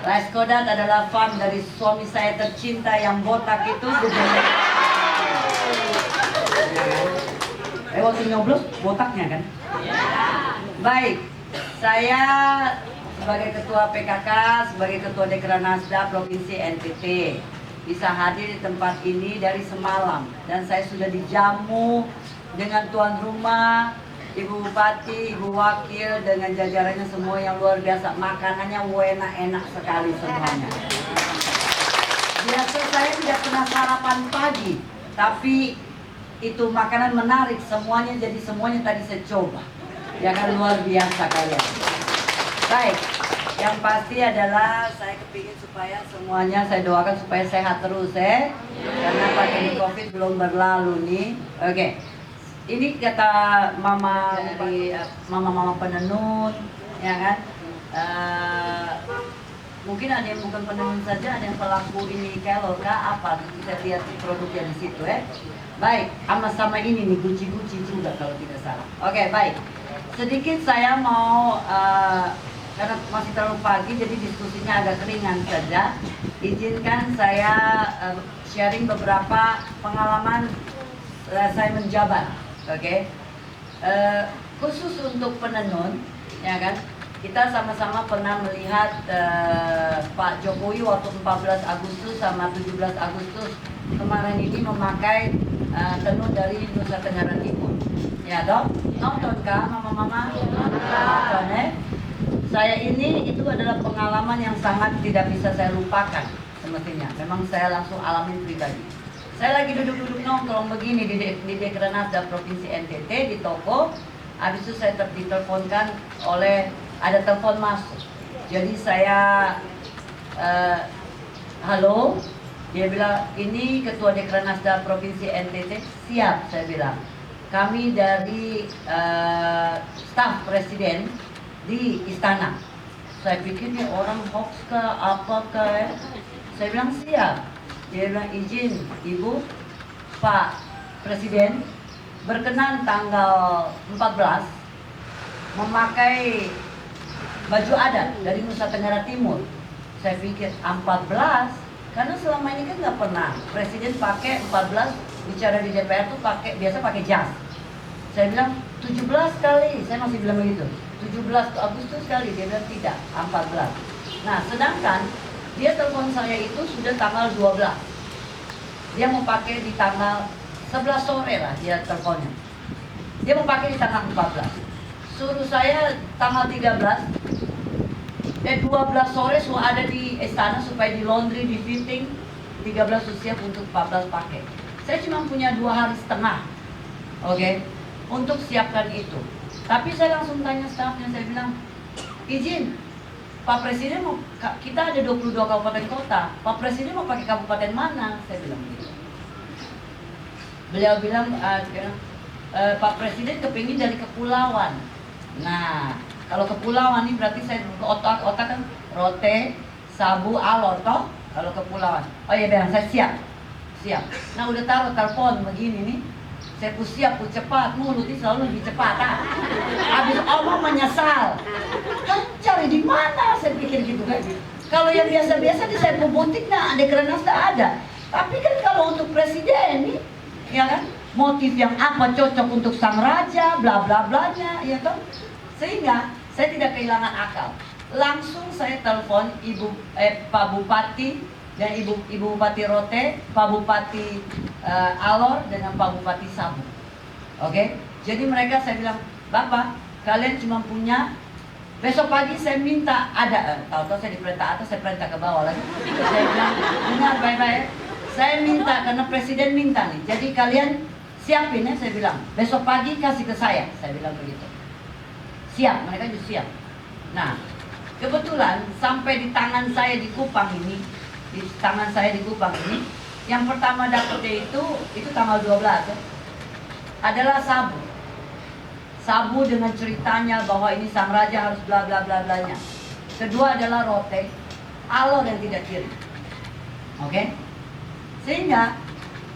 Laiskodat adalah farm dari suami saya tercinta yang botak itu. Waktu nyoblos botaknya kan? Baik, saya sebagai ketua PKK, sebagai ketua Dekranasda Provinsi NTT bisa hadir di tempat ini dari semalam, dan saya sudah dijamu dengan tuan rumah, Ibu Bupati, Ibu Wakil dengan jajarannya semua yang luar biasa. Makanannya enak sekali semuanya. Biasa saya tidak pernah sarapan pagi, tapi itu makanan menarik semuanya, jadi semuanya tadi saya coba. Ya kan, luar biasa kalian. Baik, yang pasti adalah saya kepingin supaya semuanya, saya doakan supaya sehat terus karena pandemi COVID belum berlalu nih. Oke. Ini kata mama dari mama penenun, ya kan? Mungkin ada yang bukan penenun saja, ada yang pelaku ini kelor kah apa? Kita lihat produknya di situ Baik, sama ini nih guci-guci juga kalau tidak salah. Oke, baik. Sedikit saya mau karena masih terlalu pagi jadi diskusinya agak ringan saja. Izinkan saya sharing beberapa pengalaman saya menjabat. Oke. Khusus untuk penenun, ya kan? Kita sama-sama pernah melihat Pak Jokowi waktu 14 Agustus sama 17 Agustus kemarin ini memakai tenun dari Nusa Tenggara Timur. Ya dok, nonton kah mama-mama? Nonton Saya ini itu adalah pengalaman yang sangat tidak bisa saya lupakan semestinya. Memang saya langsung alamin pribadi. Saya lagi duduk-duduk nongkrong begini di Dekranasda Provinsi NTT di toko. Habis itu saya diteleponkan oleh, ada telepon masuk. Jadi saya halo, dia bilang ini Ketua Dekranasda Provinsi NTT. Siap, saya bilang. Kami dari staf presiden di istana. Saya pikir ini orang hoax kah, apakah Saya bilang siap. Dia bilang izin Ibu, Pak Presiden berkenan tanggal 14 memakai baju adat dari Nusa Tenggara Timur. Saya pikir 14, karena selama ini kan nggak pernah Presiden pakai 14 bicara di DPR tuh biasa pakai jas. Saya bilang 17 kali, saya masih bilang begitu. 17 Agustus kali, dia bilang tidak, 14. Nah, sedangkan dia telepon saya itu sudah tanggal 12. Dia mau pakai di tanggal 11 sore lah dia teleponnya. Dia mau pakai di tanggal 14. Suruh saya tanggal 13. 12 sore sudah ada di istana supaya di laundry, di fitting. 13 sudah siap untuk 14 pakai. Saya cuma punya 2 hari setengah. Oke, untuk siapkan itu. Tapi saya langsung tanya stafnya, saya bilang, izin Pak Presiden mau, kita ada 22 kabupaten kota, Pak Presiden mau pakai kabupaten mana? Saya bilang begitu. Beliau bilang, Pak Presiden kepingin dari kepulauan. Nah, kalau kepulauan ini berarti saya otak kan rote, sabu, alor toh. Kalau kepulauan, oh iya bilang saya siap. Nah udah taruh telepon begini nih. Saya siap, cepat, mulut ini selalu lebih cepat. Habis omong menyesal. Kan cari di mana? Saya pikir gitu kan. Kalau yang biasa-biasa di saya butik, nah Dekranasda ada. Tapi kan kalau untuk presiden nih, ya kan, motif yang apa cocok untuk sang raja, bla bla blanya, ya kan. Sehingga saya tidak kehilangan akal. Langsung saya telepon Pak Bupati dan Ibu Bupati Rote, Pak Bupati Alor dengan Pak Bupati Sabu. Oke, jadi mereka saya bilang, Bapak, kalian cuma punya besok pagi saya minta ada, tahu-tahu saya diperintah atas, saya perintah ke bawah lagi. Saya bilang, dengar baik-baik, saya minta karena presiden minta nih. Jadi kalian siapin ya, saya bilang, besok pagi kasih ke saya bilang begitu. Siap, mereka juga siap. Nah, kebetulan sampai di tangan saya di Kupang ini, yang pertama dapetnya itu tanggal 12 ya, adalah sabu. Sabu dengan ceritanya bahwa ini sang raja harus bla bla bla blanya. Kedua adalah rote, alor yang tidak kiri. Oke? Sehingga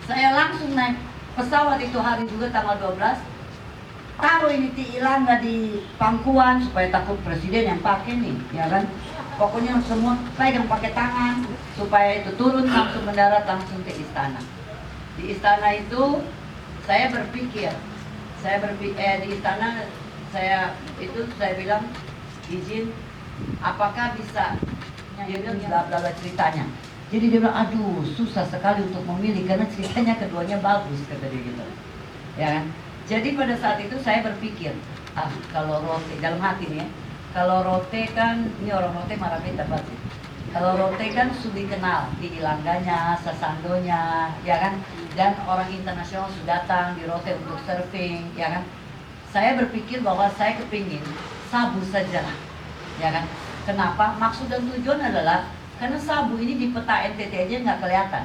saya langsung naik pesawat itu hari juga tanggal 12. Taruh ini ilangga di pangkuan supaya takut presiden yang pakai nih, ya kan? Pokoknya semua pegang pakai tangan supaya itu turun langsung mendarat langsung ke istana. Di istana itu saya berpikir di istana saya bilang izin, apakah bisa? Dia bilang bla bla bla ceritanya. Jadi dia bilang, aduh susah sekali untuk memilih karena ceritanya keduanya bagus, kata dia gitu. Ya kan? Jadi pada saat itu saya berpikir, kalau Rote dalam hati nih ya, kalau Rote kan ini orang Rote marah beta pasti. Kalau Rote kan sudah dikenal di Ilangganya, Sasandonya, ya kan? Dan orang internasional sudah datang di Rote untuk surfing, ya kan? Saya berpikir bahwa saya kepingin Sabu saja, ya kan? Kenapa? Maksud dan tujuan adalah karena Sabu ini di peta NTT aja nggak kelihatan,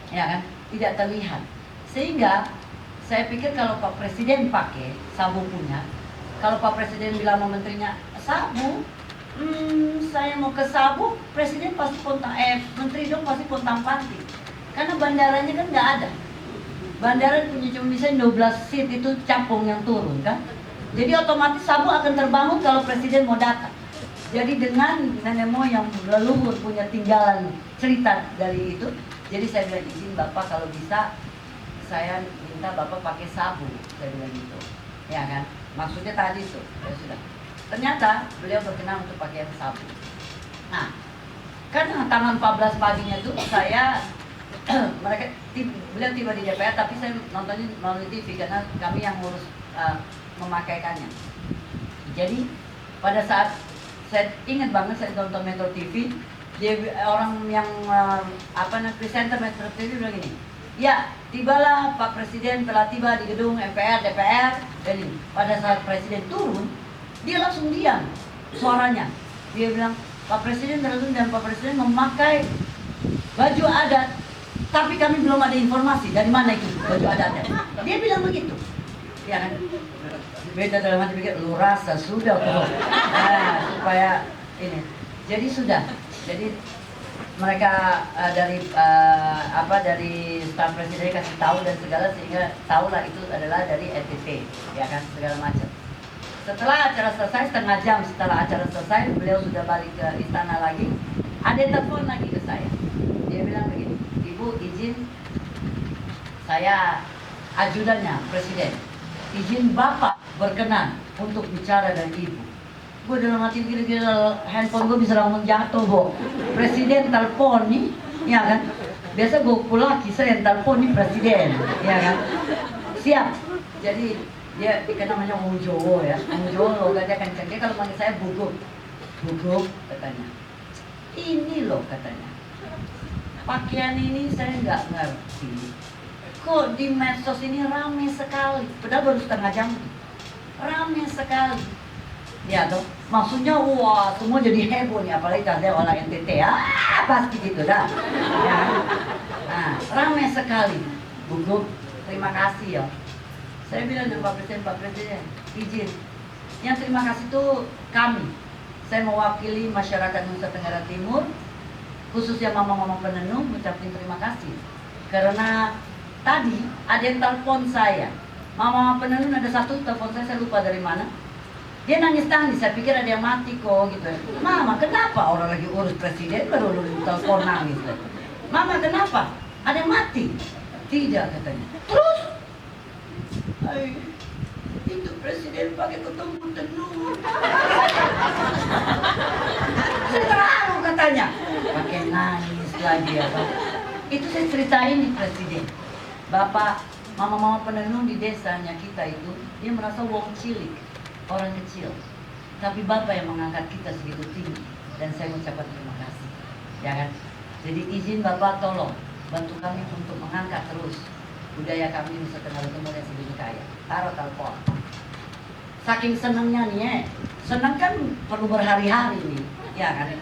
ya kan? Tidak terlihat. Sehingga saya pikir kalau Pak Presiden pakai Sabu punya, kalau Pak Presiden bilang sama menterinya Sabu, saya mau ke Sabu, Presiden pasti menteri dong pasti pontang-panting. Karena bandaranya kan nggak ada. Bandara punya cuma bisa 12 seat itu capung yang turun kan. Jadi otomatis Sabu akan terbangun kalau Presiden mau datang. Jadi dengan nenek moyang leluhur punya tinggalan cerita dari itu, jadi saya bilang izin Bapak kalau bisa saya minta Bapak pakai Sabu, saya bilang gitu, ya kan? Maksudnya tadi tuh, ya sudah. Ternyata beliau berkenan untuk pakai yang Sabu. Nah, karena tanggal 14 paginya tuh saya beliau tiba di DPR, tapi saya nontonnya melalui TV karena kami yang ngurus memakaikannya. Jadi pada saat saya ingat banget saya nonton Metro TV, dia orang yang presenter Metro TV bilang gini, ya tibalah Pak Presiden telah tiba di gedung MPR DPR. Dan ini pada saat Presiden turun, dia langsung diam suaranya. Dia bilang Pak Presiden turun dan Pak Presiden memakai baju adat, tapi kami belum ada informasi dari mana itu baju adatnya. Dia bilang begitu, ya kan? Beda dalam hati pikir, lu rasa sudah kok, supaya ini. Jadi sudah, jadi mereka dari staf presiden kasih tahu dan segala sehingga tahulah itu adalah dari NTT, ya kan, segala macam. Setelah acara selesai, setengah jam setelah acara selesai, beliau sudah balik ke istana lagi. Ada telepon lagi ke saya. Dia bilang begini, Ibu izin, saya ajudannya Presiden, izin Bapak berkenan untuk bicara dengan Ibu. Gue dalam hati kira-kira handphone gue bisa langsung jatuh, Bo. Presiden telepon nih, ya kan? Biasa gue pulaki saya yang telepon nih Presiden, ya kan? Siap. Jadi dia namanya Wong Jowo ya, Wong Jowo logatnya kenceng. Dia kalau manggil saya Buguk, Buguk katanya. Ini loh katanya, pakaian ini saya nggak ngerti. Kok di medsos ini ramai sekali, padahal baru setengah jam, ramai sekali. Ya toh, maksudnya wah semua jadi heboh nih, apalagi kalau olah NTT, pasti gitu dah. Ya. Nah, ramai sekali. Buguk, terima kasih ya. Saya bilang dengan Pak Presiden, izin. Yang terima kasih itu kami. Saya mewakili masyarakat Nusa Tenggara Timur, khususnya mama-mama penenun, mengucapkan terima kasih. Karena tadi ada yang telepon saya, mama penenun ada satu telepon saya lupa dari mana. Dia nangis-nangis, saya pikir ada yang mati kok gitu. Mama kenapa orang lagi urus presiden baru telepon nangis. Mama kenapa? Ada yang mati? Tidak katanya. Terus? Itu presiden pakai ketemu tenun. Terlalu katanya. Pakai nangis lagi ya. Itu saya ceritain nih Presiden. Bapak, mama-mama penenun di desanya kita itu, dia merasa wong cilik, orang kecil. Tapi Bapak yang mengangkat kita segitu tinggi. Dan saya mengucapkan terima kasih. Ya kan? Jadi izin Bapak tolong bantu kami untuk mengangkat terus budaya kami Nusa Tenggara Timur yang segitu kaya. Taruh telepon. Saking senangnya nih senang kan perlu berhari-hari nih, ya kan?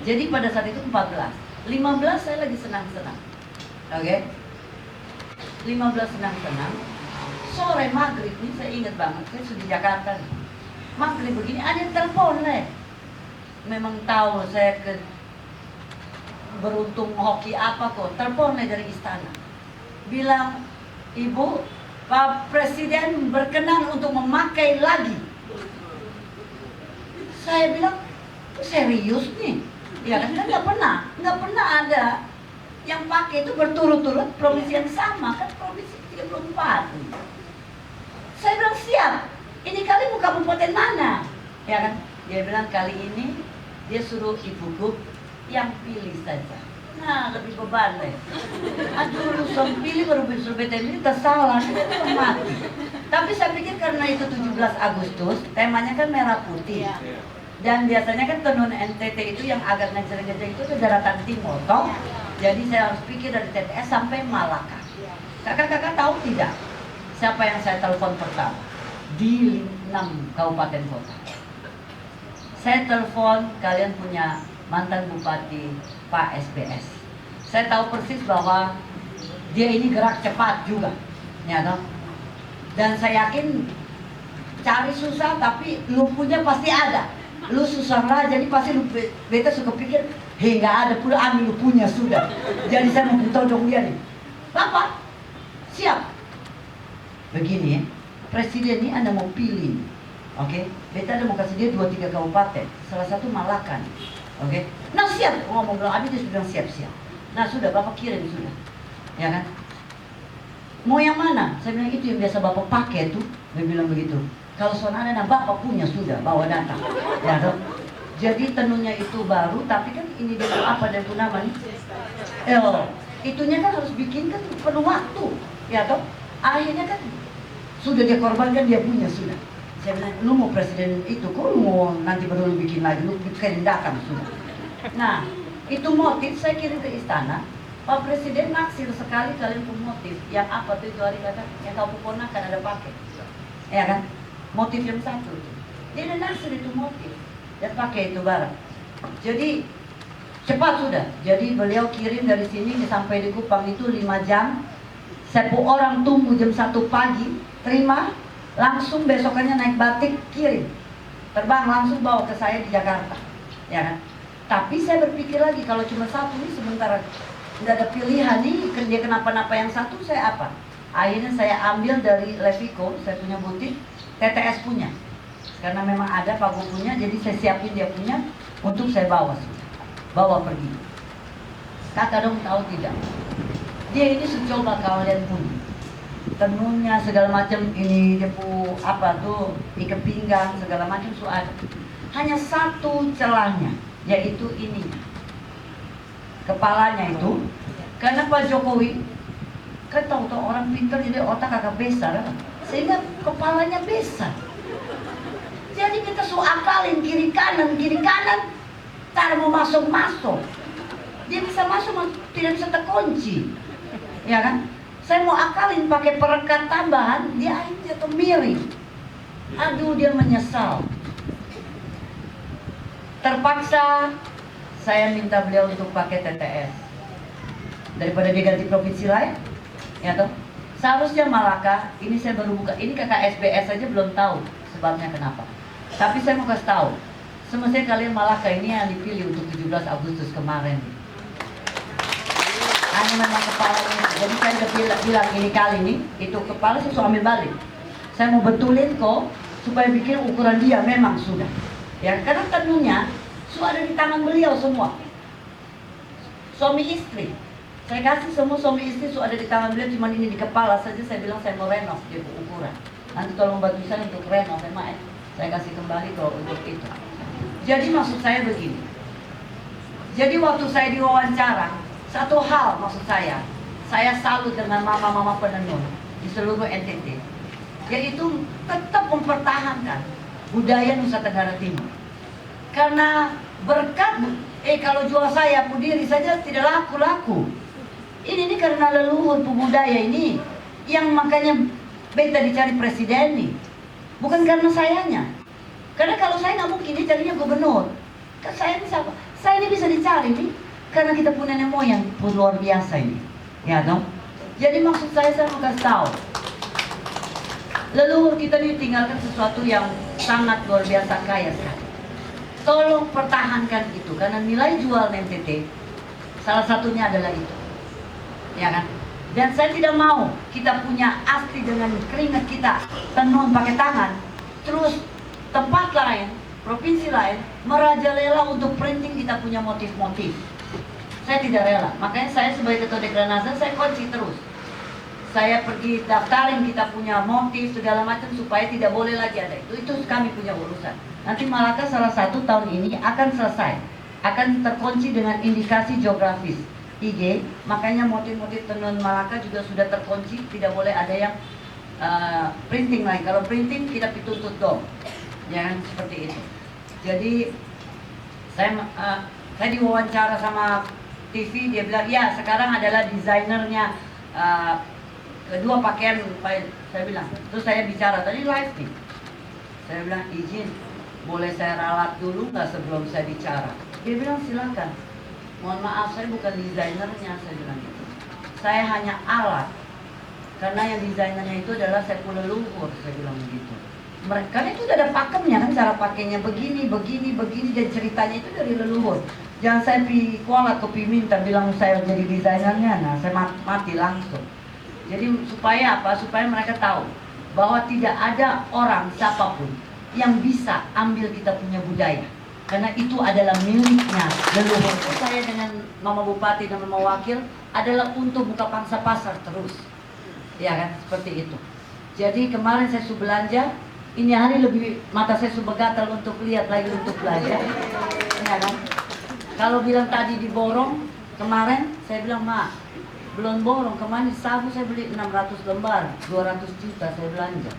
Jadi pada saat itu 14, 15 saya lagi senang-senang, oke? 15 senang-senang. Sore maghrib nih saya ingat banget, saya sudah di Jakarta nih. Maghrib begini ada yang telepon leh. Memang tahu saya beruntung hoki apa kok, telepon leh dari istana. Bilang, Ibu, Pak Presiden berkenan untuk memakai lagi. Saya bilang, serius nih, ya kan nggak pernah ada yang pakai itu berturut-turut provinsi yang sama, kan provinsi 34. Saya bilang siap, ini kali mau kabupaten mana, ya kan? Dia bilang kali ini dia suruh Ibu Gub yang pilih saja. Nah, lebih beban deh. Aduh, lu pilih baru suruh BTN ini tersalah, kita mati. Tapi saya pikir karena itu 17 Agustus, temanya kan merah putih. Dan biasanya kan tenun NTT itu yang agak ngejar-ngejar itu ke daratan timur, toh? Jadi saya harus pikir dari TTS sampai Malaka. Kakak-kakak tahu tidak siapa yang saya telepon pertama di 6 kabupaten kota? Saya telepon, kalian punya mantan bupati Pak SBS. Saya tahu persis bahwa dia ini gerak cepat juga, ya toh? Dan saya yakin cari susah tapi lupunya pasti ada. Lu susah lah, jadi pasti lu beta suka pikir, hei nggak ada pula, ambil lupunya sudah. Jadi saya mau todong dia nih. Bapak, siap. Begini ya, presiden ini Anda mau pilih, oke? Beta ada mau kasih dia 2-3 kabupaten, salah satu Malakan, oke? Nah siap, ngomong bilang, Abi dia bilang siap-siap. Nah sudah, Bapak kirim sudah, ya kan? Mau yang mana? Saya bilang itu yang biasa Bapak pakai tuh, dia bilang begitu. Kalau soalnya ada Bapak punya sudah, bawa datang, ya toh? Jadi tenunnya itu baru, tapi kan ini dia apa dan nama nih? Itunya kan harus bikin kan penuh waktu, ya toh? Akhirnya kan sudah dia korbankan, dia punya sudah. Saya bilang, lu mau presiden itu, kok lu mau nanti baru lu bikin lagi, lu bikin datang sudah. Nah, itu motif saya kirim ke istana. Pak Presiden naksir sekali kalian pun motif. Yang apa tuh itu hari kata, yang kau ponakan ada pakai, ya kan? Motif yang satu. Dia ada naksir itu motif dan pakai itu barang. Jadi cepat sudah. Jadi beliau kirim dari sini sampai di Kupang itu 5 jam. 10 orang tunggu jam 1 pagi, terima, langsung besokannya naik batik kirim, terbang langsung bawa ke saya di Jakarta, ya kan? Tapi saya berpikir lagi kalau cuma satu nih sementara tidak ada pilihan nih, dia kenapa-napa yang satu saya apa? Akhirnya saya ambil dari Levico, saya punya butik, TTS punya, karena memang ada Pak Gub punya, jadi saya siapin dia punya untuk saya bawa pergi. Kakak dong tahu tidak? Dia ini coba kalian punya tenunnya segala macam ini dia apa tuh ikat pinggang segala macam ada. Hanya satu celahnya yaitu ini kepalanya itu karena Pak Jokowi kan tahu orang pintar jadi otak agak besar sehingga kepalanya besar. Jadi kita akalin kiri kanan cara mau masuk dia bisa masuk tidak bisa terkunci. Ya kan? Saya mau akalin pakai perekat tambahan, dia akhirnya jatuh miring. Aduh, dia menyesal. Terpaksa saya minta beliau untuk pakai TTS. Daripada dia ganti provinsi lain, ya toh. Seharusnya Malaka, ini saya baru buka, ini kakak SBS saja belum tahu sebabnya kenapa. Tapi saya mau kasih tahu, semestinya kalian Malaka ini yang dipilih untuk 17 Agustus kemarin. Hanya memang kepalanya, jadi saya udah bilang ini kali ini, itu kepala saya sudah ambil balik. Saya mau betulin kok, supaya bikin ukuran dia memang sudah. Ya, karena tentunya sudah ada di tangan beliau semua. Suami istri, saya kasih semua suami istri sudah ada di tangan beliau, cuman ini di kepala saja saya bilang saya mau renov dia ukuran. Nanti tolong bantu saya untuk renov, memang saya kasih kembali kok untuk itu. Jadi maksud saya begini. Jadi waktu saya diwawancara, satu hal maksud saya salut dengan mama-mama penenun di seluruh NTT, yaitu tetap mempertahankan budaya Nusa Tenggara Timur. Karena berkat, kalau jual saya Pudiri saja tidak laku-laku. Ini karena leluhur budaya ini, yang makanya beta dicari presiden nih. Bukan karena sayanya. Karena kalau saya nggak mungkin dia carinya gubernur. Kan saya ini siapa? Saya ini bisa dicari nih. Karena kita punya nenek moyang pun luar biasa ini, ya dong. Jadi maksud saya mau kasih tahu, leluhur kita ini tinggalkan sesuatu yang sangat luar biasa kaya sekali. Tolong pertahankan itu, karena nilai jual NTT salah satunya adalah itu, ya kan. Dan saya tidak mau kita punya asli dengan keringat kita tenun pakai tangan, terus tempat lain, provinsi lain merajalela untuk printing kita punya motif-motif. Saya tidak rela. Makanya saya sebagai ketua Dekranasda, saya kunci terus. Saya pergi daftarin kita punya motif segala macam supaya tidak boleh lagi ada itu. Itu kami punya urusan. Nanti Malaka salah satu tahun ini akan selesai, akan terkunci dengan indikasi geografis IG. Makanya motif-motif tenun Malaka juga sudah terkunci, tidak boleh ada yang printing lain. Kalau printing kita dituntut dong, jangan seperti itu. Jadi saya diwawancara sama TV, dia bilang ya sekarang adalah desainernya kedua pakaian. Saya bilang, terus saya bicara tadi live nih, saya bilang izin boleh saya ralat dulu nggak sebelum saya bicara. Dia bilang silakan. Mohon maaf saya bukan desainernya, saya bilang gitu. Saya hanya alat, karena yang desainernya itu adalah Sepuh leluhur, saya bilang begitu. Mereka kan itu udah ada pakemnya kan, cara pakainya begini, dan ceritanya itu dari leluhur. Jangan saya kuala ke minta bilang saya jadi desainernya, nah saya mati langsung. Jadi supaya apa? Supaya mereka tahu bahwa tidak ada orang siapapun yang bisa ambil kita punya budaya, karena itu adalah miliknya leluhur. Saya dengan Mama Bupati dan Mama Wakil adalah untuk buka pangsa pasar terus, ya kan, seperti itu. Jadi kemarin saya sudah belanja, ini hari lebih mata saya sudah gatal untuk lihat lagi untuk belanja, ya kan. Kalau bilang tadi diborong, kemarin saya bilang mak, belum borong. Kemarin sabu saya beli 600 lembar, 200 juta saya belanja.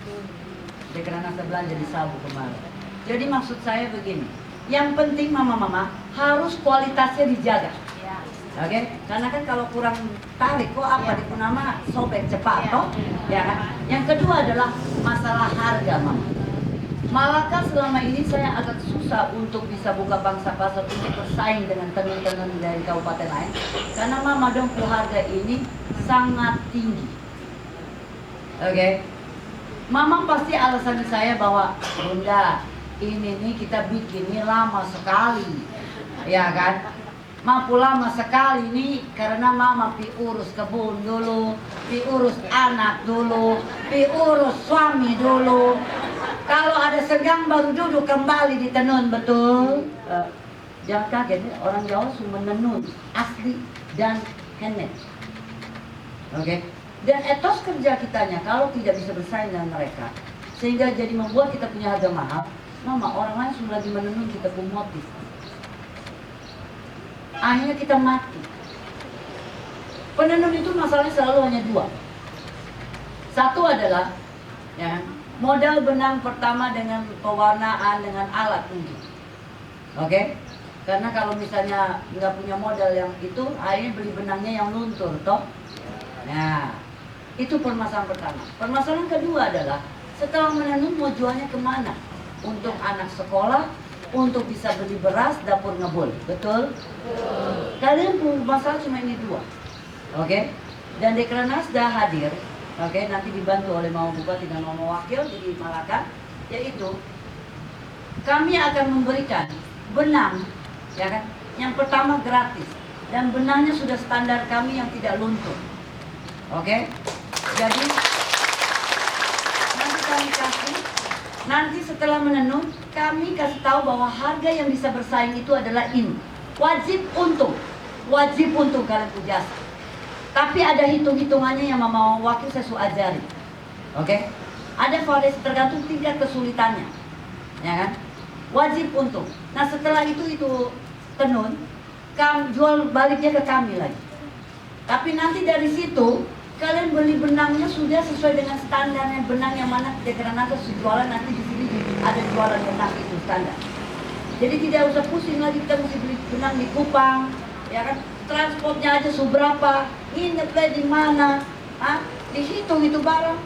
Karena saya belanja di sabu kemarin. Jadi maksud saya begini, yang penting mama-mama harus kualitasnya dijaga. Oke? Karena kan kalau kurang tarik, kok apa di nama sobek cepat toh? Ya kan? Yang kedua adalah masalah harga, mama. Malaka selama ini saya agak susah untuk bisa buka pangsa pasar untuk bersaing dengan tenun-tenun dari kabupaten lain, karena mama dongku harga ini sangat tinggi. Oke? Mama pasti alasan saya bahwa bunda ini nih kita bikin ini lama sekali, ya kan? Mampu lama sekali nih karena mama pi urus kebun dulu, pi urus anak dulu, pi urus suami dulu. Kalau ada senggang baru duduk kembali di tenun, betul? Jangan kaget, orang Jawa cuma menenun asli dan handmade. Oke? Dan etos kerja kitanya kalau tidak bisa bersaing dengan mereka, sehingga jadi membuat kita punya harga mahal. Mama, orang lain sudah lagi menenun kita pun motif. Akhirnya kita mati. Penenun itu masalahnya selalu hanya dua. Satu adalah ya, modal benang pertama dengan pewarnaan dengan alat mungkin. Oke? Karena kalau misalnya nggak punya modal yang itu, akhirnya beli benangnya yang luntur, toh? Nah, itu permasalahan pertama. Permasalahan kedua adalah setelah menenun mau jualnya kemana? Untuk anak sekolah, untuk bisa beli beras, dapur ngebul, betul? Kalian masalah cuma ini dua, oke? Dan Dekranasda hadir, oke? Nanti dibantu oleh Mama Bupati dan Mama Wakil di Malaka, yaitu kami akan memberikan benang, ya kan? Yang pertama gratis, dan benangnya sudah standar kami yang tidak luntur, oke? Jadi nanti kami kasih. Nanti setelah menenun, kami kasih tahu bahwa harga yang bisa bersaing itu adalah ini. Wajib untung kalian punya. Tapi ada hitung-hitungannya yang Mama Wakil saya sudah ajari. Oke? Ada variasi tergantung tingkat kesulitannya. Ya kan? Wajib untung. Nah setelah itu tenun, jual baliknya ke kami lagi. Tapi nanti dari situ, kalian beli benangnya sudah sesuai dengan standarnya benang yang mana Dekranasda jualan, nanti di sini ada jualan benang itu standar. Jadi tidak usah pusing lagi kita mesti beli benang di Kupang, ya kan? Transportnya aja seberapa, nginep di mana, dihitung itu barang,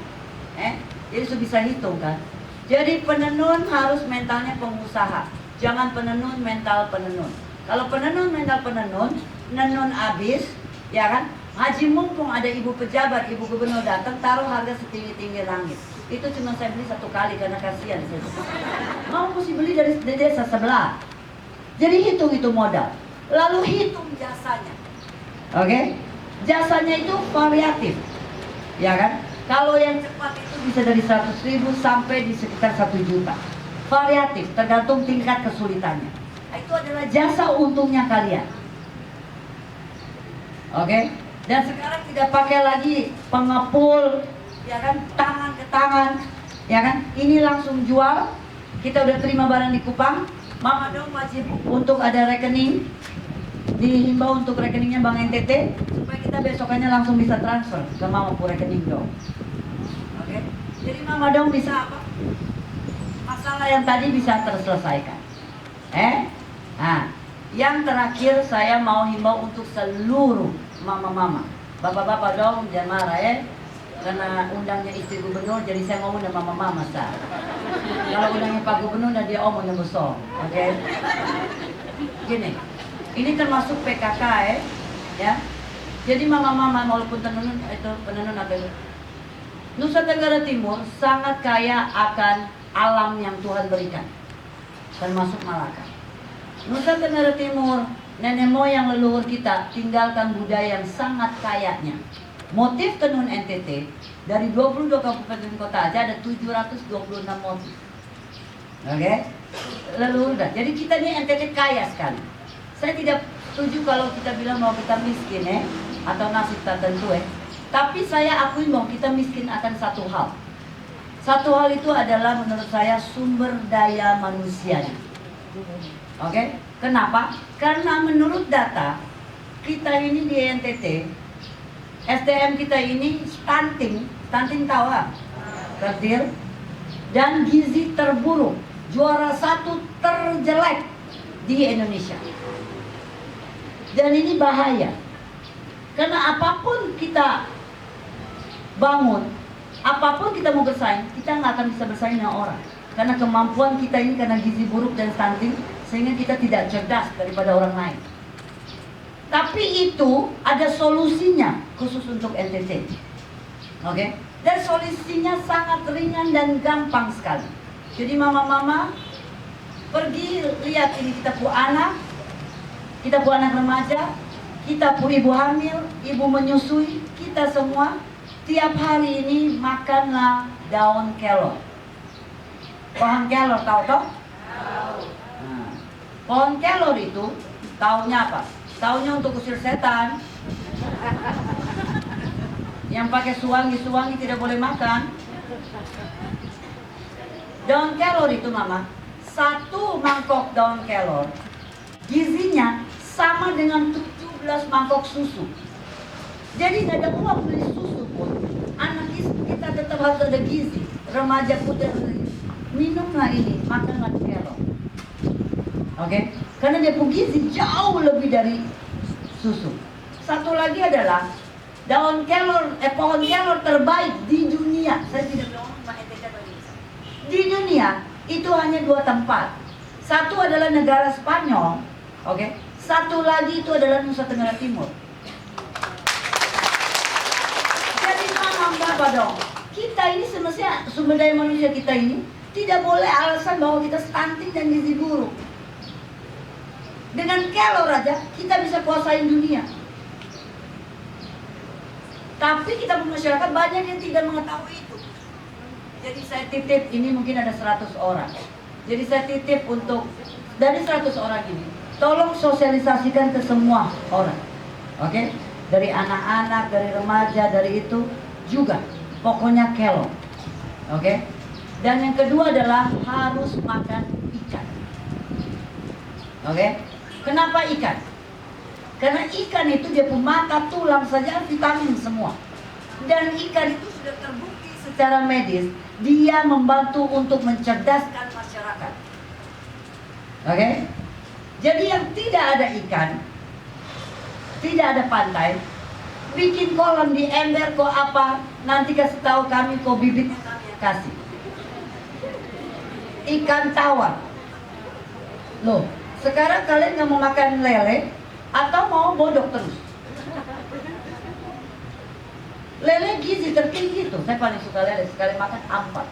jadi sudah bisa hitung kan. Jadi penenun harus mentalnya pengusaha, jangan penenun mental penenun. Kalau penenun mental penenun, nenun abis, ya kan? Haji mumpung ada ibu pejabat, ibu gubernur datang, taruh harga setinggi-tinggi langit. Itu cuma saya beli satu kali karena kasihan saya. Mau mesti beli dari desa sebelah. Jadi hitung itu modal. Lalu hitung jasanya. Oke? Jasanya itu variatif. Ya kan? Kalau yang cepat itu bisa dari 100.000 sampai di sekitar 1 juta. variatif, tergantung tingkat kesulitannya. Itu adalah jasa untungnya kalian. Oke? Dan sekarang tidak pakai lagi pengepul, ya kan, tangan ke tangan, ya kan? Ini langsung jual. Kita udah terima barang di Kupang. Mama dong wajib untuk ada rekening, dihimbau untuk rekeningnya Bank NTT supaya kita besokannya langsung bisa transfer ke Mama pu rekening dong. Oke? Jadi Mama dong bisa apa? Masalah yang tadi bisa terselesaikan. Nah, yang terakhir saya mau himbau untuk seluruh mama-mama, bapak-bapak dong jangan marah ya, karena undangnya istri gubernur jadi saya ngomong dengan mama-mama sah. Kalau undangnya Pak Gubernur dan dia omongnya besar, oke? Gini, ini termasuk PKK ya. Jadi mama-mama walaupun penenun itu penenun apa itu? Nusa Tenggara Timur sangat kaya akan alam yang Tuhan berikan, termasuk Malaka. Nusa Tenggara Timur, nenek moyang leluhur kita tinggalkan budaya yang sangat kayanya. Motif tenun NTT dari 22 kabupaten kota aja ada 726 motif. Oke? Leluhur dah. Jadi kita ini NTT kaya sekali. Saya tidak setuju kalau kita bilang bahwa kita miskin atau nasib tertentu Tapi saya akui bahwa kita miskin akan satu hal. Satu hal itu adalah menurut saya sumber daya manusianya. Oke? Kenapa? Karena menurut data kita ini di NTT, SDM kita ini stunting tahu lah, kerdil, dan gizi terburuk, juara 1 terjelek di Indonesia. Dan ini bahaya, karena apapun kita bangun, apapun kita mau bersaing, kita nggak akan bisa bersaing dengan orang. Karena kemampuan kita ini karena gizi buruk dan stunting, sehingga kita tidak cerdas daripada orang lain. Tapi itu ada solusinya khusus untuk NTT. Oke? Dan solusinya sangat ringan dan gampang sekali. Jadi mama-mama pergi lihat ini kita pu anak remaja, kita pu ibu hamil, ibu menyusui, kita semua tiap hari ini makanlah daun kelor. Pohon kelor tahu toh? Tahu. Nah, pohon kelor itu taunya apa? Taunya untuk usir setan. Yang pakai suwangi tidak boleh makan. Daun kelor itu mama, 1 mangkok daun kelor gizinya sama dengan 17 mangkok susu. Jadi tidak ada uang beli susu pun, anak kita tetap harus ada gizi. Remaja putih minumlah ini, makanlah kelor. Oke? Karena dia punya gizi jauh lebih dari susu. Satu lagi adalah pohon kelor terbaik di dunia. Saya tidak bilang di dunia itu hanya 2 tempat. Satu adalah negara Spanyol, oke? Satu lagi itu adalah Nusa Tenggara Timur. Jadi mama bapak dong, kita ini semestinya sumber daya manusia kita ini tidak boleh alasan bahwa kita stunting dan gizi buruk. Dengan kelor aja kita bisa kuasain dunia. Tapi kita masyarakat banyak yang tidak mengetahui itu. Jadi saya titip, ini mungkin ada 100 orang. Jadi saya titip untuk dari 100 orang ini, tolong sosialisasikan ke semua orang. Oke? Dari anak-anak, dari remaja, dari itu juga. Pokoknya kelor. Oke? Dan yang kedua adalah harus makan ikan. Oke? Kenapa ikan? Karena ikan itu dia punya mata, tulang saja vitamin semua. Dan ikan itu sudah terbukti secara medis, dia membantu untuk mencerdaskan masyarakat. Oke? Jadi yang tidak ada ikan, tidak ada pantai, bikin kolam di ember kok apa, nanti kasih tahu kami kok bibitnya kami kasih. Ikan tawar. Loh, sekarang kalian nggak mau makan lele atau mau bodok terus? Lele gizi tertinggi tuh, saya paling suka lele, sekali makan 4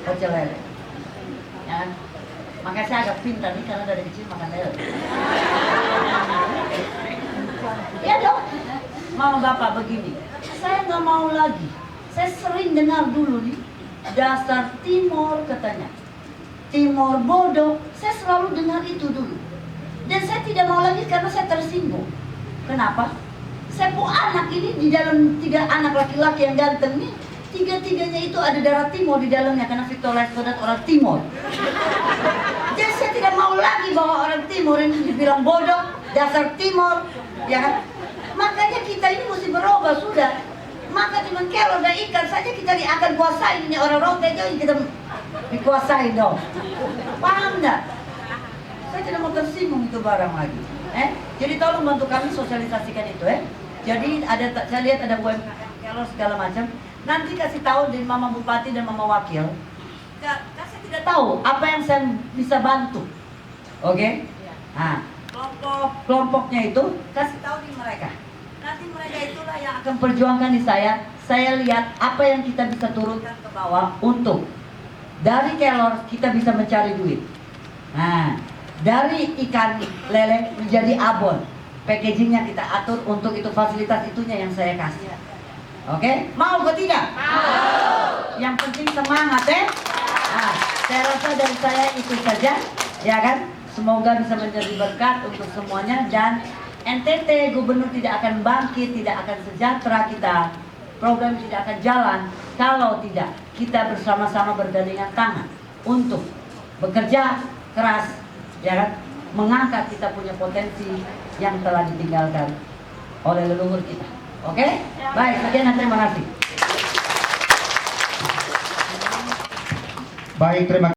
pecel lele. Ya, makanya saya agak pintar nih karena dari kecil makan lele. Ya dong, mau bapak begini, saya nggak mau lagi. Saya sering dengar dulu nih, dasar Timur katanya. Timur bodoh. Saya selalu dengar itu dulu. Dan saya tidak mau lagi karena saya tersinggung. Kenapa? Saya punya anak ini di dalam 3 anak laki-laki yang ganteng nih, 3-3-nya itu ada darah Timur di dalamnya karena Victor Laiskodat orang Timur. Jadi saya tidak mau lagi bahwa orang Timur ini dibilang bodoh, dasar Timur, ya kan? Makanya kita ini mesti berubah sudah. Maka cuman kelor dan ikan saja kita akan kuasai ini orang rote aja kita dikuasai dong. Paham nggak? Saya tidak mau tersinggung itu barang lagi. Jadi tolong bantu kami sosialisasikan itu Jadi saya lihat ada UMKM kelor segala macam. Nanti kasih tahu dari Mama Bupati dan Mama Wakil. Saya tidak tahu apa yang saya bisa bantu. Oke? Nah, kelompoknya itu kasih tahu di mereka. Nanti mereka itulah yang akan perjuangkan di saya. Saya lihat apa yang kita bisa turunkan ke bawah untuk dari kelor kita bisa mencari duit. Nah, dari ikan lele menjadi abon, packagingnya kita atur untuk itu fasilitas itunya yang saya kasih. Oke? Mau atau tidak? Mau. Yang penting semangat Nah, saya rasa dari saya itu saja, ya kan? Semoga bisa menjadi berkat untuk semuanya dan NTT gubernur tidak akan bangkit, tidak akan sejahtera kita, program tidak akan jalan kalau tidak kita bersama-sama bergandengan tangan untuk bekerja keras, ya kan? Mengangkat kita punya potensi yang telah ditinggalkan oleh leluhur kita. Oke? Baik, sekian dan terima kasih. Baik, terima kasih.